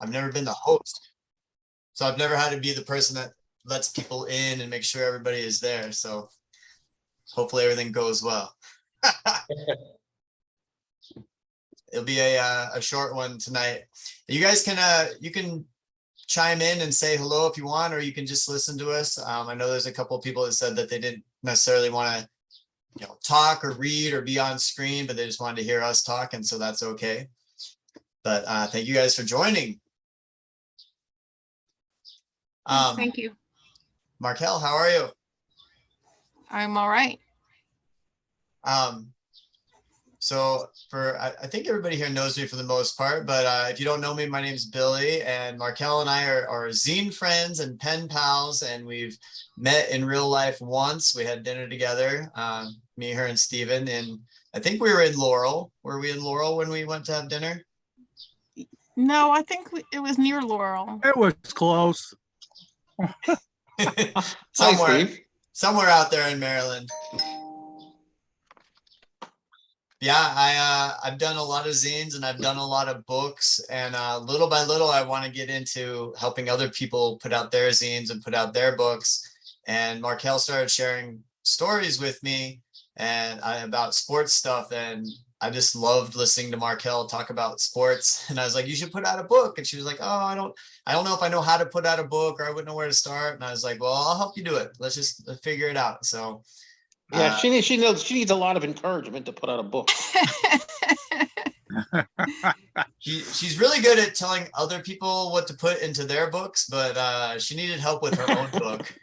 I've never been the host. So I've never had to be the person that lets people in and make sure everybody is there. So hopefully everything goes well. It'll be a short one tonight. You guys can you can chime in and say hello if you want, or you can just listen to us. I know there's a couple of people that said that they didn't necessarily want to talk or read or be on screen, but they just wanted to hear us talk, and so that's okay. But thank you guys for joining. Thank you. Markell, how are you? I'm all right. So I think everybody here knows me for the most part, but if you don't know me, my name's Billy, and Markell and I are zine friends and pen pals, and we've met in real life once. We had dinner together, me, her, and Steven, and I think we were in Laurel. Were we in Laurel when we went to have dinner? No, I think it was near Laurel. It was close. somewhere out there in Maryland. Yeah, I've done a lot of zines and I've done a lot of books, and little by little I want to get into helping other people put out their zines and put out their books. And Markell started sharing stories with me and about sports stuff, and I just loved listening to Markell talk about sports. And I was like, you should put out a book. And she was like, oh, I don't know if I know how to put out a book, or I wouldn't know where to start. And I was like, well, I'll help you do it. Let's figure it out. So yeah, she needs a lot of encouragement to put out a book. She's really good at telling other people what to put into their books, but she needed help with her own book.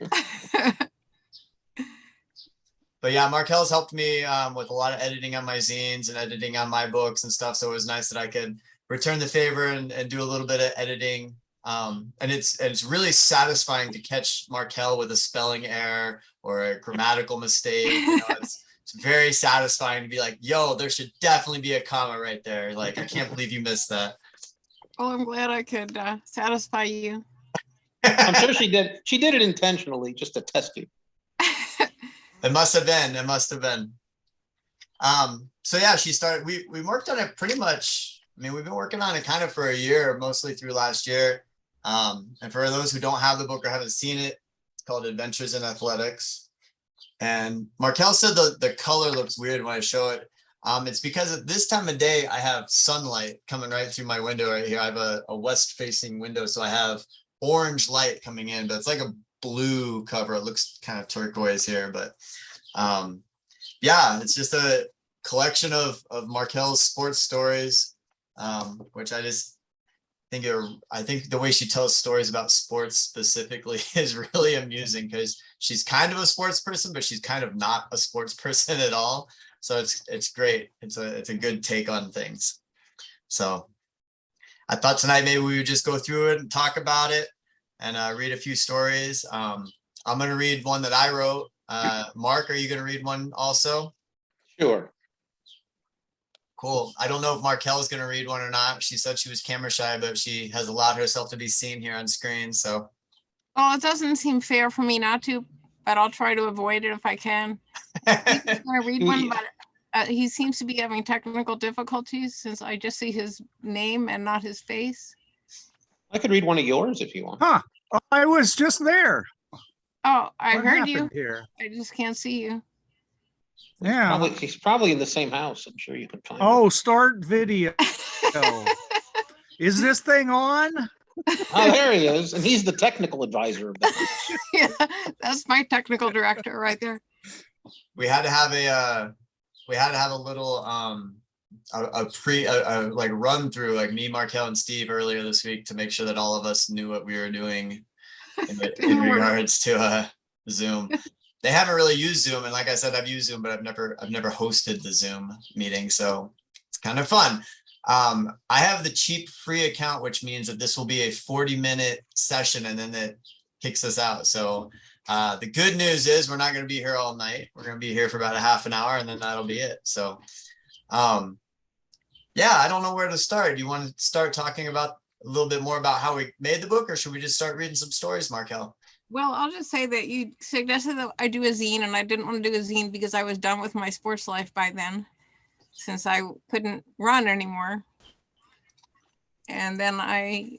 But yeah, Markell's helped me with a lot of editing on my zines and editing on my books and stuff. So it was nice that I could return the favor and do a little bit of editing. And it's really satisfying to catch Markell with a spelling error or a grammatical mistake. It's very satisfying to be like, yo, there should definitely be a comma right there. Like, I can't believe you missed that. Well, I'm glad I could satisfy you. I'm sure she did. She did it intentionally just to test you. It must have been. So yeah, she started, we worked on it pretty much. I mean, we've been working on it kind of for a year, mostly through last year. And for those who don't have the book or haven't seen it, it's called Adventures in Athletics. And Markell said the color looks weird when I show it. It's because at this time of day, I have sunlight coming right through my window right here. I have a west facing window, so I have orange light coming in, but it's like a blue cover. It looks kind of turquoise here, but yeah, it's just a collection of Markell's sports stories, which I just think I think the way she tells stories about sports specifically is really amusing, because she's kind of a sports person, but she's kind of not a sports person at all. So it's great. It's a good take on things. So I thought tonight maybe we would just go through it and talk about it and read a few stories. I'm going to read one that I wrote. Mark, are you going to read one also? Sure. Cool. I don't know if Markell is going to read one or not. She said she was camera shy, but she has allowed herself to be seen here on screen. So, well, it doesn't seem fair for me not to, but I'll try to avoid it if I can. He's going to read one, but he seems to be having technical difficulties since I just see his name and not his face. I could read one of yours if you want. Huh. I was just there. Oh, I What heard you. happened here? I just can't see you. Yeah. He's probably in the same house. I'm sure you could find Oh, him. start video. Is this thing on? Oh, there he is. And he's the technical advisor of that. Yeah, that's my technical director right there. we had to have a little like run through, like me, Markell, and Steve earlier this week to make sure that all of us knew what we were doing in regards to Zoom. They haven't really used Zoom, and like I said, I've used Zoom, but I've never hosted the Zoom meeting, so it's kind of fun. I have the cheap free account, which means that this will be a 40-minute session, and then it kicks us out. So the good news is we're not going to be here all night. We're going to be here for about a half an hour, and then that'll be it. So yeah, I don't know where to start. Do you want to start talking about a little bit more about how we made the book, or should we just start reading some stories, Markell? Well, I'll just say that you suggested that I do a zine, and I didn't want to do a zine because I was done with my sports life by then, since I couldn't run anymore. And then I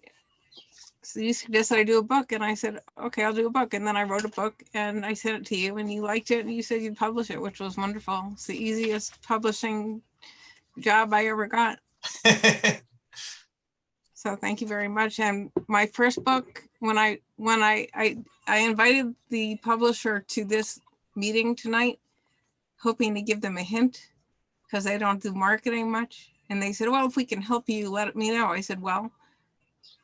you suggested I do a book, and I said, okay, I'll do a book. And then I wrote a book and I sent it to you, and you liked it, and you said you'd publish it, which was wonderful. It's the easiest publishing job I ever got. So thank you very much. And my first book, when I invited the publisher to this meeting tonight, hoping to give them a hint, because they don't do marketing much. And they said, well, if we can help you, let me know. I said, well,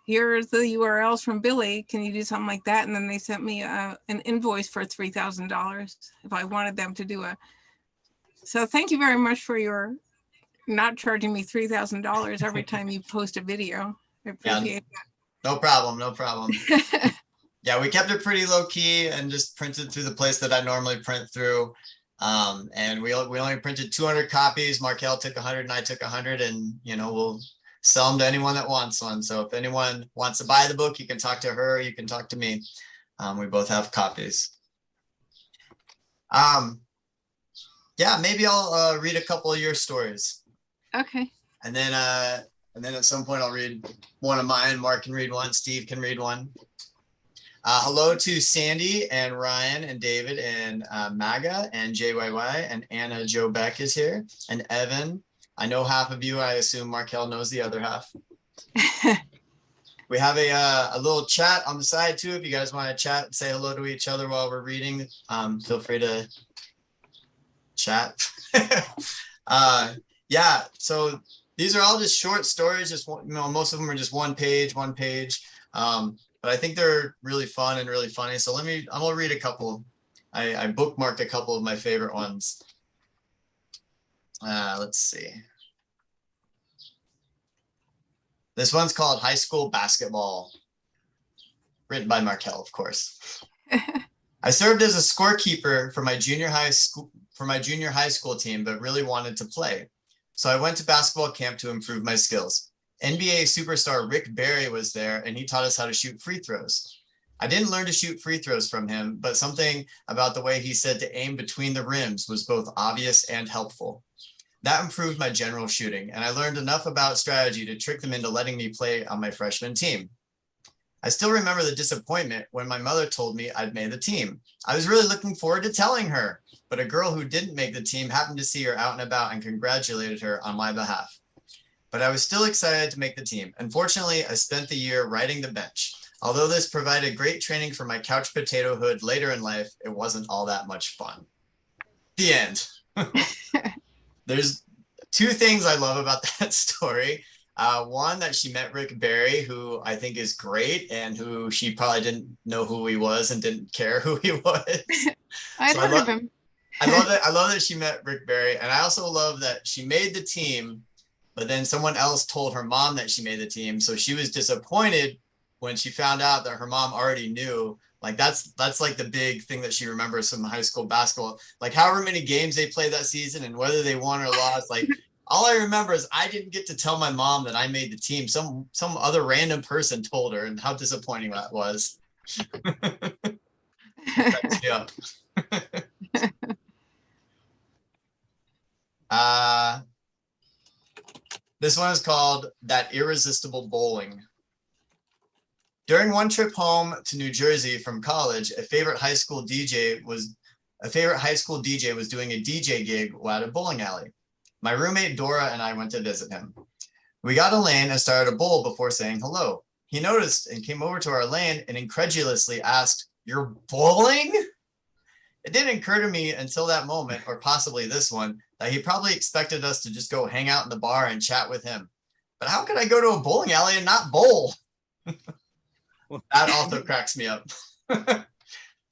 here's the URLs from Billy. Can you do something like that? And then they sent me an invoice for $3,000 if I wanted them to do a. So thank you very much for your not charging me $3,000 every time you post a video. I appreciate No problem. No problem. that. Yeah, we kept it pretty low key and just printed through the place that I normally print through. And we only printed 200 copies. Markell took 100 and I took 100, and we'll sell them to anyone that wants one. So if anyone wants to buy the book, you can talk to her, you can talk to me. We both have copies. Yeah, maybe I'll read a couple of your stories. Okay. And then at some point I'll read one of mine. Mark can read one, Steve can read one. Hello to Sandy and Ryan and David and Maga and JYY and Anna Joe Beck is here, and Evan. I know half of you. I assume Markell knows the other half. We have a little chat on the side too. If you guys want to chat and say hello to each other while we're reading, feel free to chat. Yeah, so these are all just short stories. Just most of them are just one page. But I think they're really fun and really funny. So I'm gonna read a couple. I bookmarked a couple of my favorite ones. Let's see. This one's called High School Basketball, written by Markell, of course. I served as a scorekeeper for my junior high school team, but really wanted to play. So I went to basketball camp to improve my skills. NBA superstar Rick Barry was there, and he taught us how to shoot free throws. I didn't learn to shoot free throws from him, but something about the way he said to aim between the rims was both obvious and helpful. That improved my general shooting, and I learned enough about strategy to trick them into letting me play on my freshman team. I still remember the disappointment when my mother told me I'd made the team. I was really looking forward to telling her, but a girl who didn't make the team happened to see her out and about and congratulated her on my behalf. But I was still excited to make the team. Unfortunately, I spent the year riding the bench. Although this provided great training for my couch potatohood later in life, it wasn't all that much fun. The end. There's two things I love about that story. One, that she met Rick Barry, who I think is great, and who she probably didn't know who he was and didn't care who he was. I'd heard of him. I love that she met Rick Barry, and I also love that she made the team, but then someone else told her mom that she made the team, so she was disappointed when she found out that her mom already knew. Like that's like the big thing that she remembers from high school basketball. Like however many games they played that season and whether they won or lost. Like all I remember is I didn't get to tell my mom that I made the team. Some other random person told her, and how disappointing that was. Yeah. This one is called That Irresistible Bowling. During one trip home to New Jersey from college, a favorite high school DJ was doing a DJ gig at a bowling alley. My roommate Dora and I went to visit him. We got a lane and started a bowl before saying hello. He noticed and came over to our lane and incredulously asked, "You're bowling?" It didn't occur to me until that moment, or possibly this one, that he probably expected us to just go hang out in the bar and chat with him. But how could I go to a bowling alley and not bowl? That also cracks me up. Because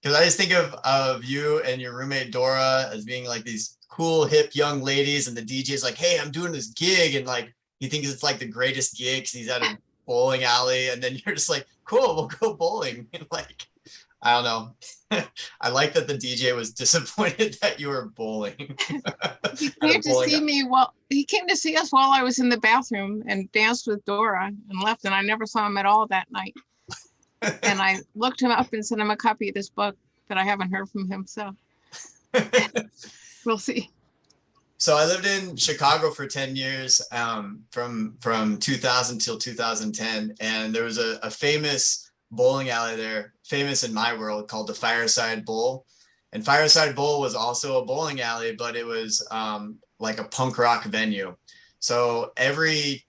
I just think of you and your roommate Dora as being like these cool, hip young ladies, and the DJ's like, "Hey, I'm doing this gig," and like he thinks it's like the greatest gig because he's at a bowling alley, and then you're just like, "Cool, we'll go bowling." And like, I don't know. I like that the DJ was disappointed that you were bowling. He came to see me he came to see us while I was in the bathroom and danced with Dora and left, and I never saw him at all that night. And I looked him up and sent him a copy of this book, but I haven't heard from him, so we'll see. So I lived in Chicago for 10 years, from 2000 till 2010, and there was a famous bowling alley there, famous in my world, called the Fireside Bowl. And Fireside Bowl was also a bowling alley, but it was like a punk rock venue. So every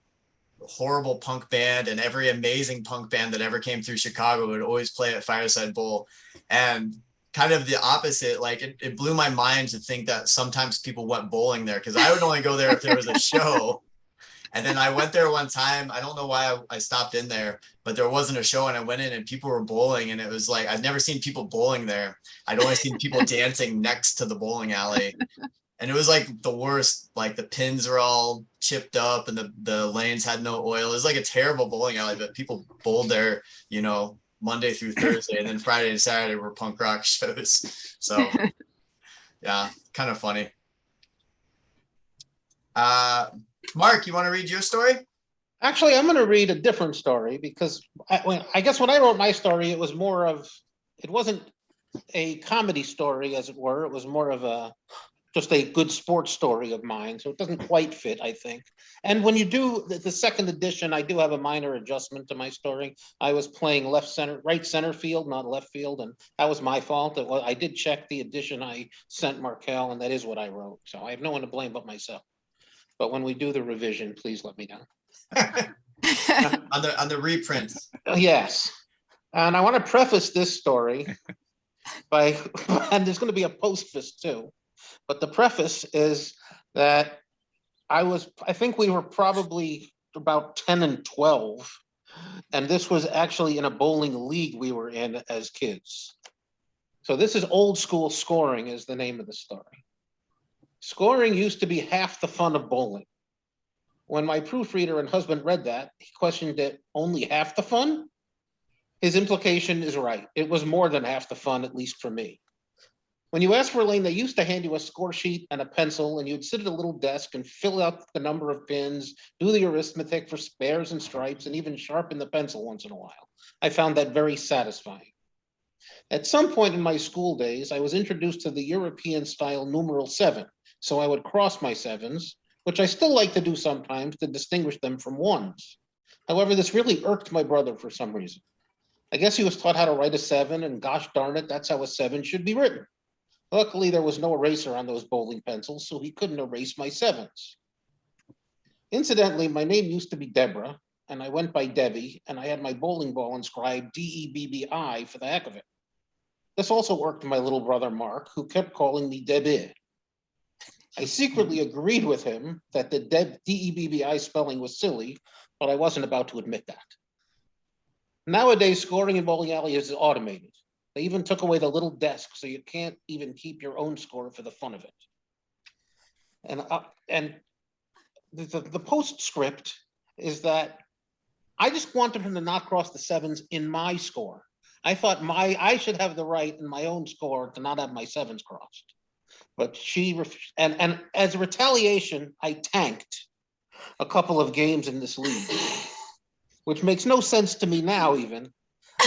horrible punk band and every amazing punk band that ever came through Chicago would always play at Fireside Bowl. And kind of the opposite, like it blew my mind to think that sometimes people went bowling there, because I would only go there if there was a show. And then I went there one time. I don't know why I stopped in there, but there wasn't a show, and I went in and people were bowling, and it was like, I've never seen people bowling there. I'd only seen people dancing next to the bowling alley. And it was like the worst. Like the pins were all chipped up and the lanes had no oil. It was like a terrible bowling alley, but people bowled there, you know, Monday through Thursday, and then Friday and Saturday were punk rock shows. So yeah, kind of funny. Mark, you want to read your story? Actually, I'm going to read a different story because I guess when I wrote my story, it wasn't a comedy story, as it were. It was more of just a good sports story of mine. So it doesn't quite fit, I think. And when you do the second edition, I do have a minor adjustment to my story. I was playing right center field, not left field. And that was my fault. I did check the edition I sent Markell, and that is what I wrote. So I have no one to blame but myself. But when we do the revision, please let me know. on the reprints. Yes. And I want to preface this story by, and there's going to be a postface too. But the preface is that I think we were probably about 10 and 12. And this was actually in a bowling league we were in as kids. So this is old school scoring is the name of the story. Scoring used to be half the fun of bowling. When my proofreader and husband read that, he questioned it, only half the fun? His implication is right. It was more than half the fun, at least for me. When you asked for a lane, they used to hand you a score sheet and a pencil, and you'd sit at a little desk and fill out the number of pins, do the arithmetic for spares and stripes, and even sharpen the pencil once in a while. I found that very satisfying. At some point in my school days, I was introduced to the European style numeral 7, so I would cross my 7s, which I still like to do sometimes to distinguish them from 1s. However, this really irked my brother for some reason. I guess he was taught how to write a 7, and gosh darn it, that's how a 7 should be written. Luckily, there was no eraser on those bowling pencils, so he couldn't erase my 7s. Incidentally, my name used to be Deborah, and I went by Debbie, and I had my bowling ball inscribed DEBBI for the heck of it. This also irked my little brother Mark, who kept calling me Debbie. I secretly agreed with him that the DEBBI spelling was silly, but I wasn't about to admit that. Nowadays, scoring in bowling alley is automated. They even took away the little desk, so you can't even keep your own score for the fun of it. And the postscript is that I just wanted him to not cross the 7s in my score. I thought I should have the right in my own score to not have my 7s crossed. But and as a retaliation, I tanked a couple of games in this league, which makes no sense to me now even.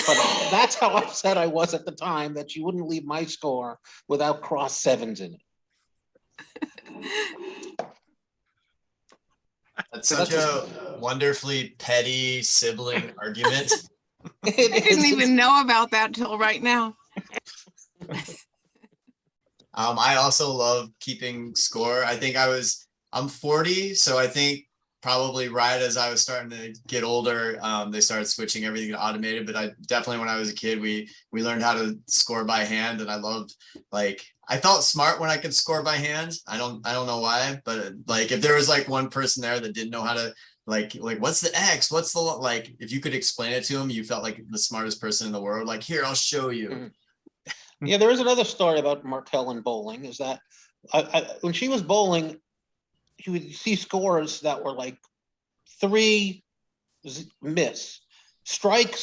But that's how upset I was at the time that she wouldn't leave my score without cross 7s in it. That's such a wonderfully petty sibling argument. I didn't even know about that till right now. I also love keeping score. I think I'm 40, so I think probably right as I was starting to get older, they started switching everything to automated. But I definitely, when I was a kid, we learned how to score by hand, and I loved, like, I felt smart when I could score by hand. I don't know why, but like if there was like one person there that didn't know how to like what's the X, what's the, like, if you could explain it to him, you felt like the smartest person in the world. Like, here, I'll show you. Mm-hmm. Yeah, there is another story about Markell and bowling. Is that when she was bowling, she would see scores that were like 3 miss, strike,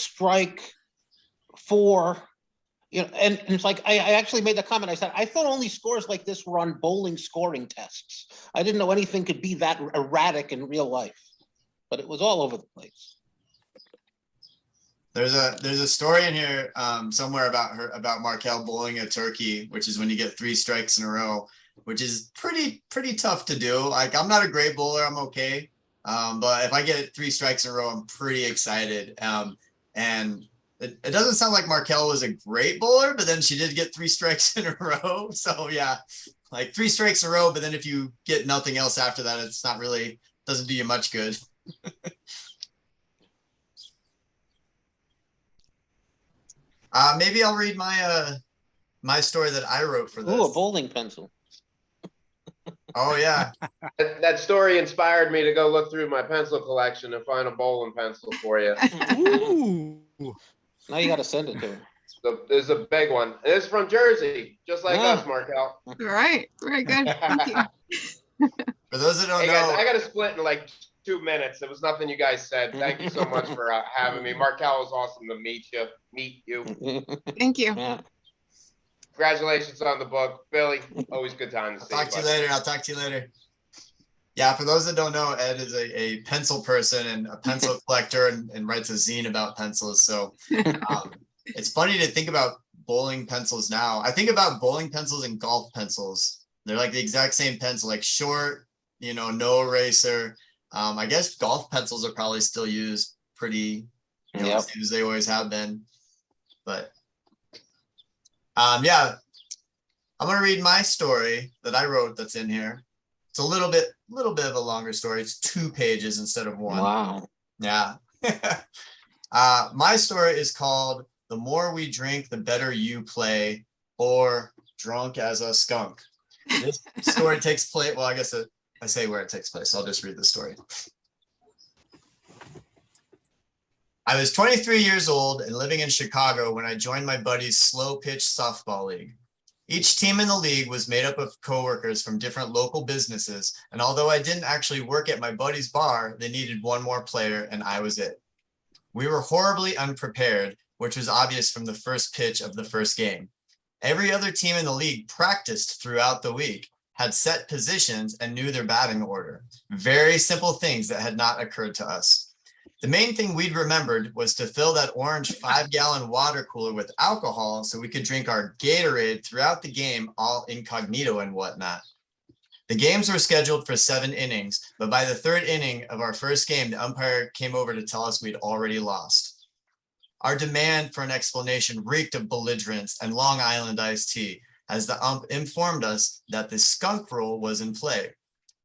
4. You know, and it's like I actually made the comment. I said I thought only scores like this were on bowling scoring tests. I didn't know anything could be that erratic in real life, but it was all over the place. There's a story in here somewhere about Markell bowling a turkey, which is when you get 3 strikes in a row, which is pretty tough to do. Like, I'm not a great bowler, I'm okay, but if I get 3 strikes in a row, I'm pretty excited. And it doesn't sound like Markell was a great bowler, but then she did get 3 strikes in a row. So yeah, like 3 strikes in a row, but then if you get nothing else after that, it's not really, doesn't do you much good. Maybe I'll read my story that I wrote for this. Ooh, a bowling pencil. Oh yeah. That story inspired me to go look through my pencil collection and find a bowling pencil for you. Ooh. Now you gotta send it to her. So there's a big one. And it's from Jersey, just like Ah. us, Markell. All right, very good. Thank you. For those that don't Hey guys, know, I got to split in like 2 minutes. There was nothing you guys said. Thank you so much for having me. Markell, was awesome to meet you. Thank you. Yeah. Congratulations on the book, Billy. Always good time to I'll see talk to you buddy. later. I'll talk to you later. Yeah, for those that don't know, Ed is a pencil person and a pencil collector and writes a zine about pencils. So it's funny to think about bowling pencils now. I think about bowling pencils and golf pencils. They're like the exact same pencil, like short, no eraser. I guess golf pencils are probably still used pretty, the same as they always have been. But yeah, I'm gonna read my story that I wrote that's in here. It's a little bit of a longer story. It's 2 pages instead of 1. Wow. Yeah. My story is called "The More We Drink, the Better You Play," or "Drunk as a Skunk." This story takes place, well, I guess I say where it takes place. So I'll just read the story. I was 23 years old and living in Chicago when I joined my buddy's slow pitch softball league. Each team in the league was made up of coworkers from different local businesses, and although I didn't actually work at my buddy's bar, they needed one more player, and I was it. We were horribly unprepared, which was obvious from the first pitch of the first game. Every other team in the league practiced throughout the week, had set positions, and knew their batting order. Very simple things that had not occurred to us. The main thing we'd remembered was to fill that orange 5-gallon water cooler with alcohol so we could drink our Gatorade throughout the game, all incognito and whatnot. The games were scheduled for 7 innings, but by the 3rd inning of our first game, the umpire came over to tell us we'd already lost. Our demand for an explanation reeked of belligerence and Long Island iced tea, as the ump informed us that the skunk rule was in play.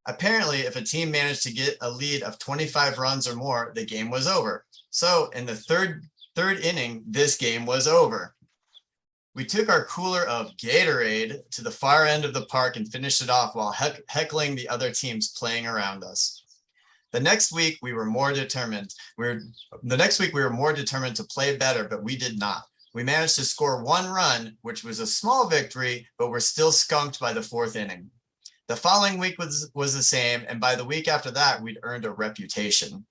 Apparently, if a team managed to get a lead of 25 runs or more, the game was over. So in the third inning, this game was over. We took our cooler of Gatorade to the far end of the park and finished it off while heckling the other teams playing around us. The next week, we were more determined. We were more determined to play better, but we did not. We managed to score 1 run, which was a small victory, but we're still skunked by the 4th inning. The following week was the same, and by the week after that, we'd earned a reputation.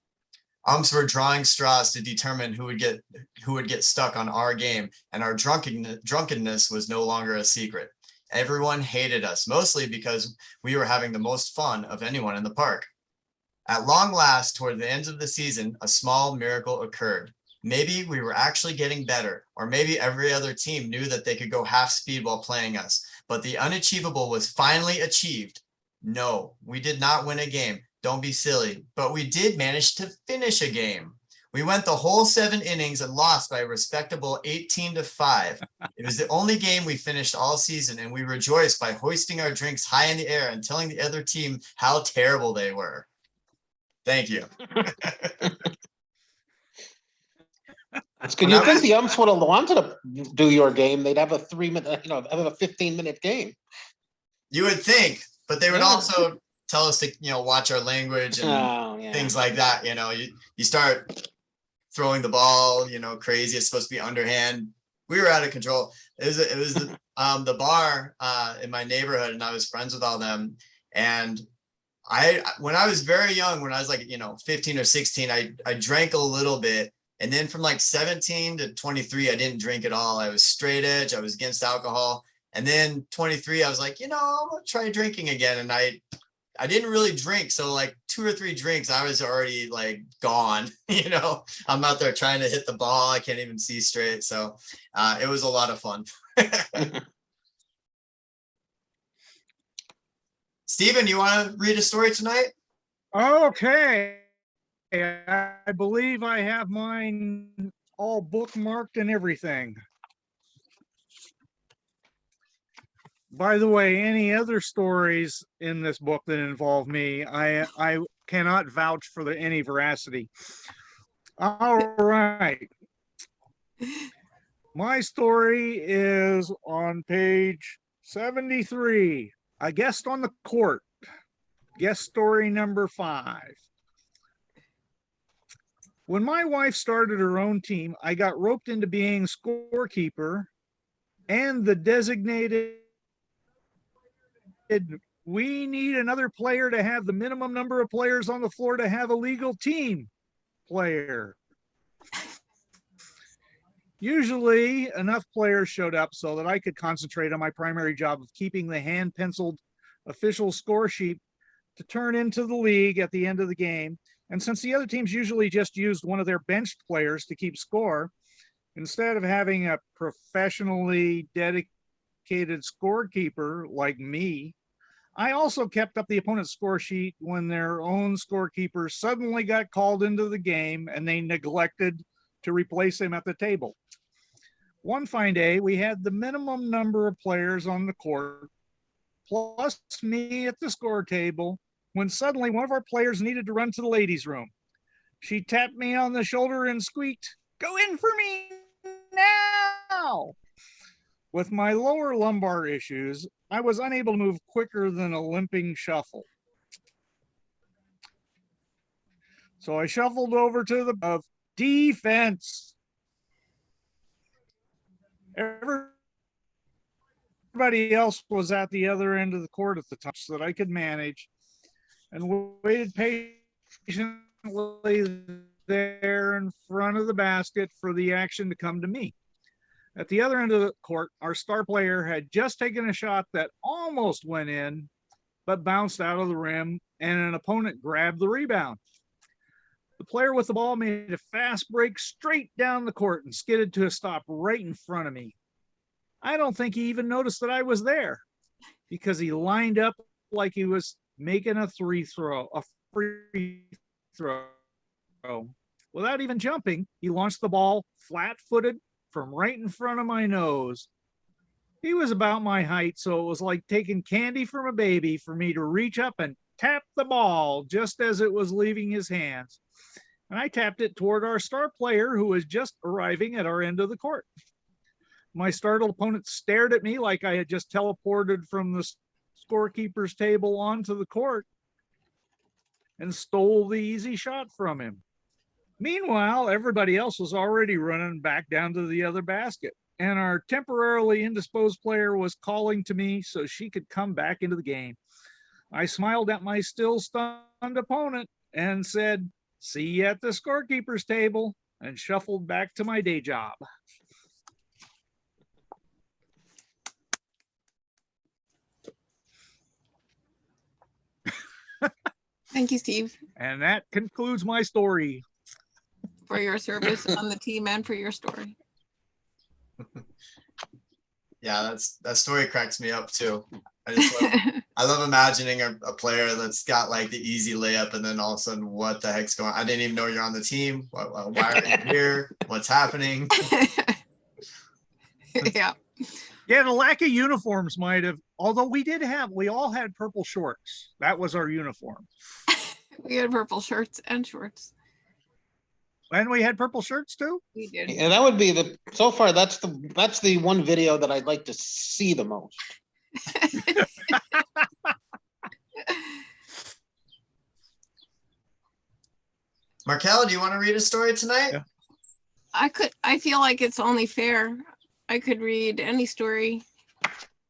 Umps were drawing straws to determine who would get stuck on our game, and our drunkenness was no longer a secret. Everyone hated us, mostly because we were having the most fun of anyone in the park. At long last, toward the end of the season, a small miracle occurred. Maybe we were actually getting better, or maybe every other team knew that they could go half speed while playing us. But the unachievable was finally achieved. No, we did not win a game. Don't be silly. But we did manage to finish a game. We went the whole 7 innings and lost by a respectable 18-5. It was the only game we finished all season, and we rejoiced by hoisting our drinks high in the air and telling the other team how terrible they were. Thank you. Can you think the umps would have wanted to do your game? They'd have a 3-minute, have a 15-minute game. You would think, but they would also tell us to, watch our language and things like that. You start throwing the ball, crazy. It's supposed to be underhand. We were out of control. It was the bar in my neighborhood, and I was friends with all them. And when I was very young, when I was like, 15 or 16, I drank a little bit. And then from like 17 to 23, I didn't drink at all. I was straight edge. I was against alcohol. And then 23, I was like, I'm gonna try drinking again. And I didn't really drink. So like 2 or 3 drinks, I was already like gone. I'm out there trying to hit the ball. I can't even see straight. So it was a lot of fun. Stephen, you want to read a story tonight? Okay. I believe I have mine all bookmarked and everything. By the way, any other stories in this book that involve me, I cannot vouch for any veracity. All right. My story is on page 73. A guest on the court. Guest story number 5. When my wife started her own team, I got roped into being scorekeeper and the designated. We need another player to have the minimum number of players on the floor to have a legal team player. Usually enough players showed up so that I could concentrate on my primary job of keeping the hand penciled official score sheet to turn into the league at the end of the game. And since the other teams usually just used one of their benched players to keep score, instead of having a professionally dedicated scorekeeper like me, I also kept up the opponent's score sheet when their own scorekeeper suddenly got called into the game and they neglected to replace him at the table. One fine day, we had the minimum number of players on the court, plus me at the score table, when suddenly one of our players needed to run to the ladies' room. She tapped me on the shoulder and squeaked, "Go in for me now!" With my lower lumbar issues, I was unable to move quicker than a limping shuffle. So I shuffled over to the of defense. Everybody else was at the other end of the court at the time so that I could manage, and waited patiently there in front of the basket for the action to come to me. At the other end of the court, our star player had just taken a shot that almost went in, but bounced out of the rim, and an opponent grabbed the rebound. The player with the ball made a fast break straight down the court and skidded to a stop right in front of me. I don't think he even noticed that I was there because he lined up like he was making a free throw. Without even jumping, he launched the ball flat-footed from right in front of my nose. He was about my height, so it was like taking candy from a baby for me to reach up and tap the ball just as it was leaving his hands. And I tapped it toward our star player who was just arriving at our end of the court. My startled opponent stared at me like I had just teleported from the scorekeeper's table onto the court and stole the easy shot from him. Meanwhile, everybody else was already running back down to the other basket, and our temporarily indisposed player was calling to me so she could come back into the game. I smiled at my still stunned opponent and said, "See you at the scorekeeper's table," and shuffled back to my day job. Thank you, Steve, And that concludes my story. for your service on the team and for your story. Yeah, that story cracks me up too. I love imagining a player that's got like the easy layup and then all of a sudden, what the heck's going on? I didn't even know you're on the team. Why are you here? What's happening? Yeah. Yeah, the lack of uniforms might have, although we all had purple shorts. That was our uniform. We had purple shirts and shorts. And we had purple shirts too? We did. And that would be so far, that's the one video that I'd like to see the most. Markell, do you want to read a story tonight? Yeah. I feel like it's only fair. I could read any story.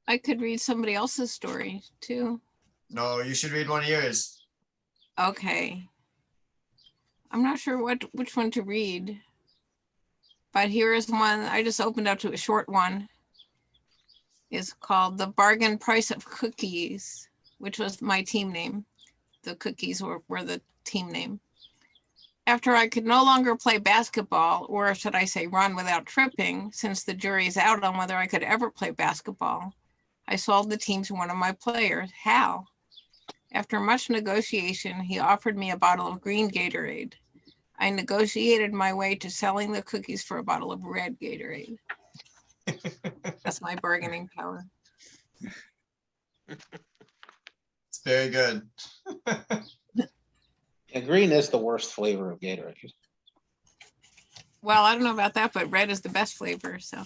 I could read somebody else's story too. No, you should read one of yours. Okay. I'm not sure which one to read. But here is one. I just opened up to a short one. It's called The Bargain Price of Cookies, which was my team name. The cookies were the team name. After I could no longer play basketball, or should I say run without tripping, since the jury is out on whether I could ever play basketball, I sold the team to one of my players, Hal. After much negotiation, he offered me a bottle of green Gatorade. I negotiated my way to selling the cookies for a bottle of red Gatorade. That's my bargaining power. It's very good. Yeah, green is the worst flavor of Gatorade. Well, I don't know about that, but red is the best flavor. So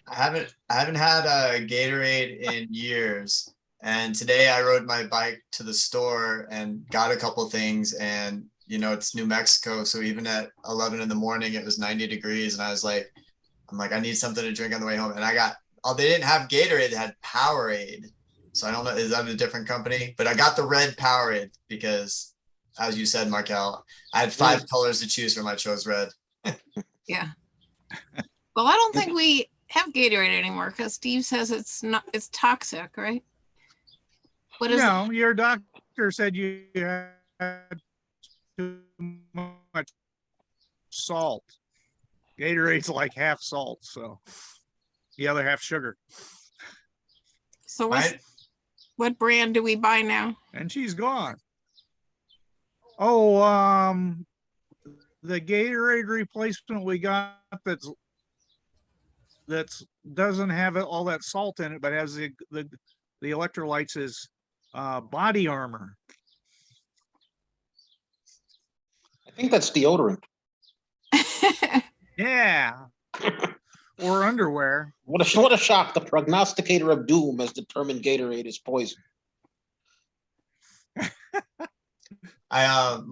I haven't had a Gatorade in years. And today I rode my bike to the store and got a couple things. And you know, it's New Mexico, so even at 11 in the morning, it was 90 degrees, and I'm like, I need something to drink on the way home. And they didn't have Gatorade; they had Powerade. So I don't know, is that a different company? But I got the red Powerade because, as you said, Markell, I had 5 colors to choose from. I chose red. yeah. Well, I don't think we have Gatorade anymore because Steve says it's toxic, right? What is No, your doctor said you had too much salt. Gatorade's like half salt, so the other half sugar. So Right? what brand do we buy now? And she's gone. Oh, the Gatorade replacement we got that's doesn't have all that salt in it, but has the electrolytes is body armor. I think that's deodorant. Yeah. Or underwear. What a shock. The prognosticator of doom has determined Gatorade is poison. My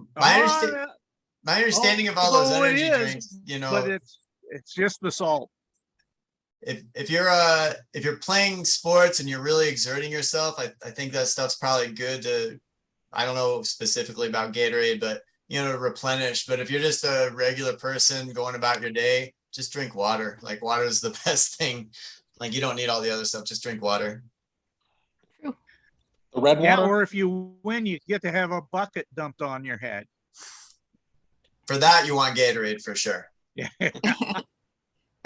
understanding of all those although it energy is, drinks, you know, but it's just the salt. if you're playing sports and you're really exerting yourself, I think that stuff's probably good to, I don't know specifically about Gatorade, but you know, to replenish. But if you're just a regular person going about your day, just drink water. Like, water is the best thing. Like, you don't need all the other stuff. Just drink water. The red Yeah, water. or if you win, you get to have a bucket dumped on your head. For that, you want Gatorade for sure. Yeah. That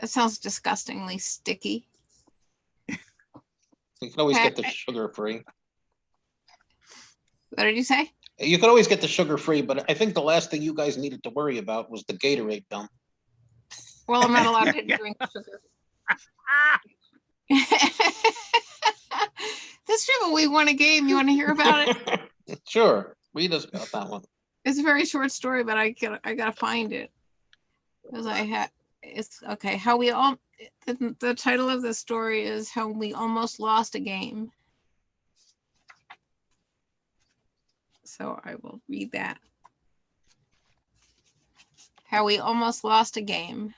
sounds disgustingly sticky. You can always get the sugar free. What did you say? You could always get the sugar free, but I think the last thing you guys needed to worry about was the Gatorade dump. Well, I'm not allowed to drink sugar. That's true, but we won a game. You want to hear about it? Sure, read us about that one. It's a very short story, but I gotta find it. Because it's okay. The title of the story is How We Almost Lost a Game. So I will read that. How we almost lost a game.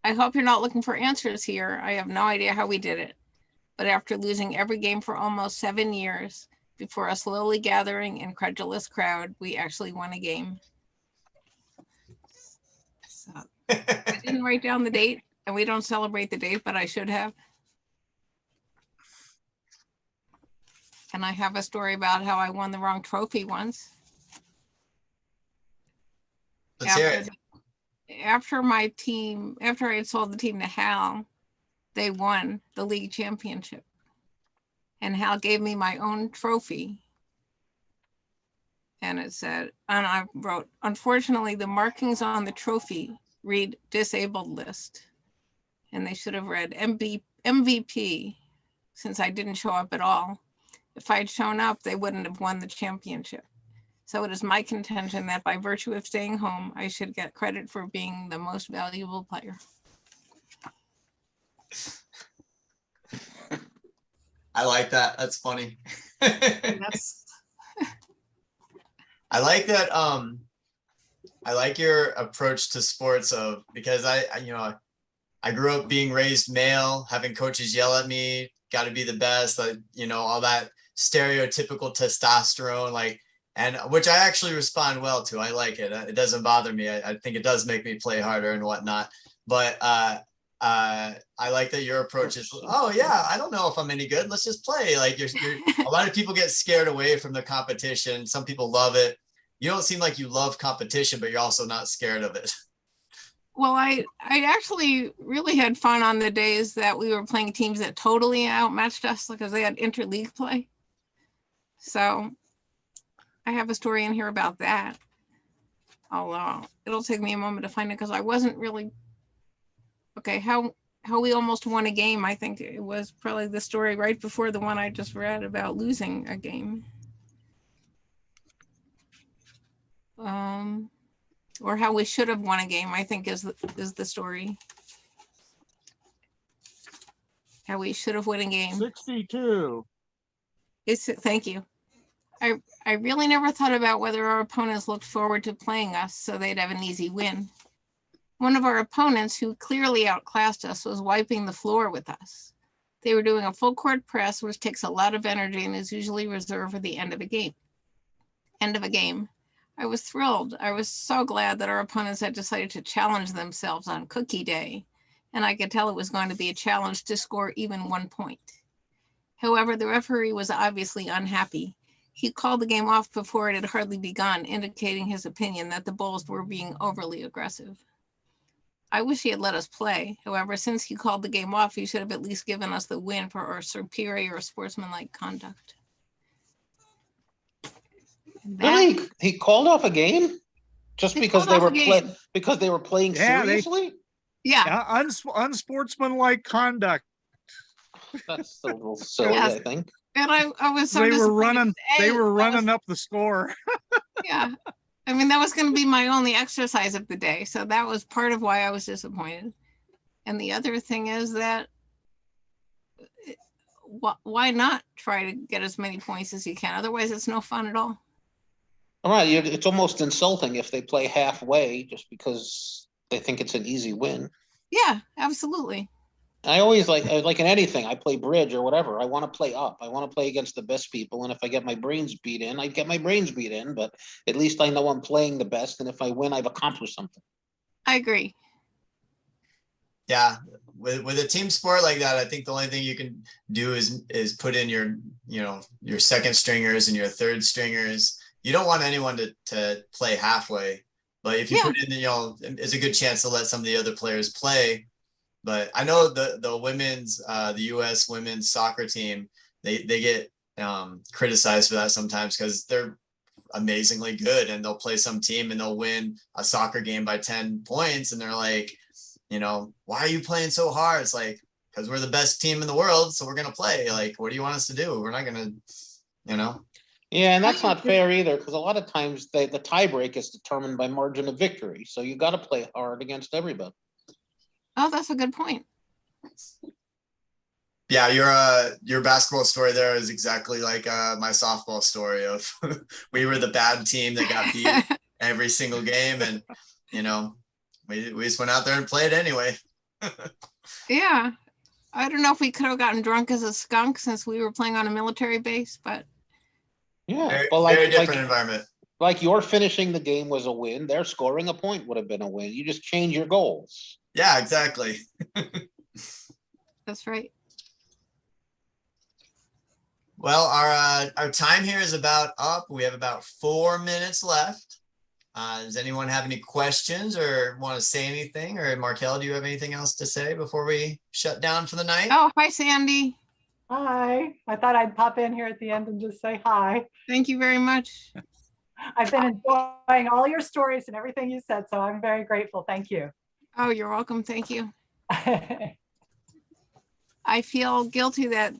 I hope you're not looking for answers here. I have no idea how we did it. But after losing every game for almost 7 years, before a slowly gathering incredulous crowd, we actually won a game. So, I didn't write down the date, and we don't celebrate the date, but I should have. And I have a story about how I won the wrong trophy once. Let's hear it. After I had sold the team to Hal, they won the league championship. And Hal gave me my own trophy. And it said, and I wrote, unfortunately, the markings on the trophy read disabled list. And they should have read MVP, since I didn't show up at all. If I'd shown up, they wouldn't have won the championship. So it is my contention that by virtue of staying home, I should get credit for being the most valuable player. I like that. That's funny. That's I like that. I like your approach to sports because I grew up being raised male, having coaches yell at me, got to be the best, all that stereotypical testosterone, and which I actually respond well to. I like it. It doesn't bother me. I think it does make me play harder and whatnot. But I like that your approach is, oh yeah, I don't know if I'm any good. Let's just play. Like a lot of people get scared away from the competition. Some people love it. You don't seem like you love competition, but you're also not scared of it. well, I actually really had fun on the days that we were playing teams that totally outmatched us because they had interleague play. So I have a story in here about that. It'll take me a moment to find it because I wasn't really, okay, how we almost won a game. I think it was probably the story right before the one I just read about losing a game. Or how we should have won a game, I think is the story. How we should have won a game. 62. Thank you. I really never thought about whether our opponents looked forward to playing us so they'd have an easy win. One of our opponents, who clearly outclassed us, was wiping the floor with us. They were doing a full court press, which takes a lot of energy and is usually reserved for the end of a game. I was thrilled. I was so glad that our opponents had decided to challenge themselves on Cookie Day, and I could tell it was going to be a challenge to score even 1 point. However, the referee was obviously unhappy. He called the game off before it had hardly begun, indicating his opinion that the Bulls were being overly aggressive. I wish he had let us play. However, since he called the game off, he should have at least given us the win for our superior sportsmanlike conduct. Really? He called off a game just because they were playing Yeah, seriously? Yeah. Unsportsmanlike conduct. That's a little silly, Yes. I think. And I was so They were disappointed. running up the score. Yeah. I mean, that was going to be my only exercise of the day. So that was part of why I was disappointed. And the other thing is that why not try to get as many points as you can? Otherwise, it's no fun at all. All right, it's almost insulting if they play halfway just because they think it's an easy win. Yeah, absolutely. I always like in anything, I play bridge or whatever. I want to play up. I want to play against the best people. And if I get my brains beat in, I get my brains beat in. But at least I know I'm playing the best. And if I win, I've accomplished something. I agree. Yeah, with a team sport like that, I think the only thing you can do is put in your second stringers and your third stringers. You don't want anyone to play halfway, but if you put in, it's a good chance to let some of the other players play. But I know the women's, the U.S. women's soccer team, they get criticized for that sometimes because they're amazingly good and they'll play some team and they'll win a soccer game by 10 points. And they're like, why are you playing so hard? It's like, because we're the best team in the world. So we're going to play. Like, what do you want us to do? We're not going to, Yeah, and that's not fair either, because a lot of times the tie break is determined by margin of victory. So you got to play hard against everybody. Oh, that's a good point. Yeah, your basketball story there is exactly like my softball story of we were the bad team that got beat every single game, and we just went out there and played anyway. Yeah, I don't know if we could have gotten drunk as a skunk since we were playing on a military base, but yeah, very different environment. Like your finishing the game was a win. Their scoring a point would have been a win. You just change your goals. Yeah, exactly. That's right. Well, our time here is about up. We have about 4 minutes left. Does anyone have any questions or want to say anything? Or Markell, do you have anything else to say before we shut down for the night? Oh, hi, Sandy. Hi. I thought I'd pop in here at the end and just say hi. Thank you very much. I've been enjoying all your stories and everything you said, so I'm very grateful. Thank you. Oh, you're welcome. Thank you. I feel guilty that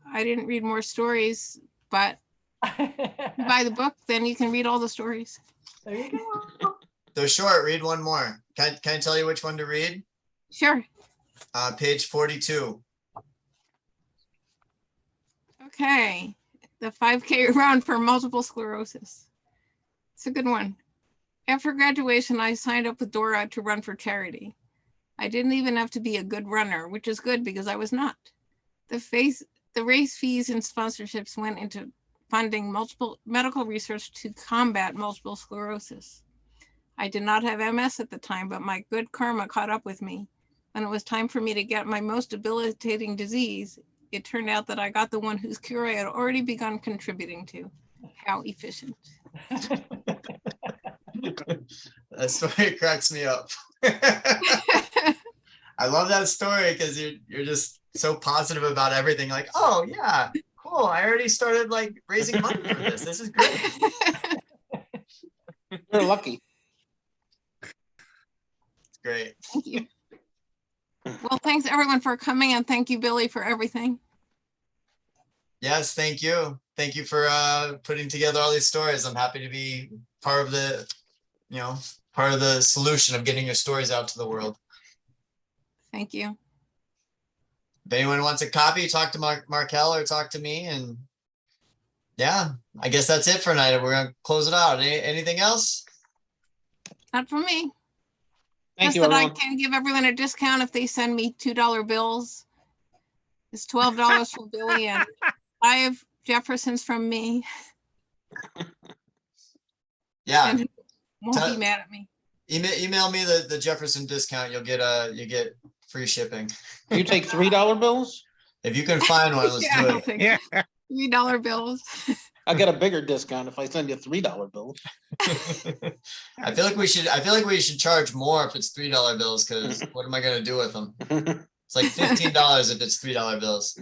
I didn't read more stories, but buy the book, then you can read all the stories. There you go. They're short. Read one more. Can I tell you which one to read? Sure. Page 42. Okay. The 5K run for multiple sclerosis. It's a good one. After graduation, I signed up with Dora to run for charity. I didn't even have to be a good runner, which is good because I was not. The race fees and sponsorships went into funding multiple medical research to combat multiple sclerosis. I did not have MS at the time, but my good karma caught up with me. When it was time for me to get my most debilitating disease, it turned out that I got the one whose cure I had already begun contributing to. How efficient. That story cracks me up. I love that story because you're just so positive about everything. Like, oh yeah, cool. I already started like raising money for this. This is great. You're lucky. It's great. Thank you. Well, thanks everyone for coming, and thank you, Billy, for everything. Yes, thank you. Thank you for putting together all these stories. I'm happy to be part of the, part of the solution of getting your stories out to the world. Thank you. If anyone wants a copy, talk to Markell or talk to me. And yeah, I guess that's it for tonight. We're gonna close it out. Anything else? Not for me. Thank Just you, that I everyone. can give everyone a discount if they send me $2 bills. It's $12 from Billy and 5 Jeffersons from me. Yeah. And he won't be mad at me. Email me the Jefferson discount. You get free shipping. Do you take $3 bills? If you can find one, let's Yeah, do I'll it. take Yeah. $3 bills. I get a bigger discount if I send you $3 bills. I feel like we should charge more if it's $3 bills, because what am I gonna do with them? It's like $15 if it's $3 bills.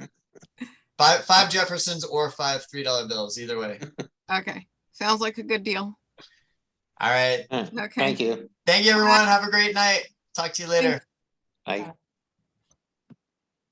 Five Jeffersons or 5 $3 bills, either way. Okay, sounds like a good deal. All right. Okay. Thank you. Thank you, everyone. Have a great night. Talk to you later. Bye.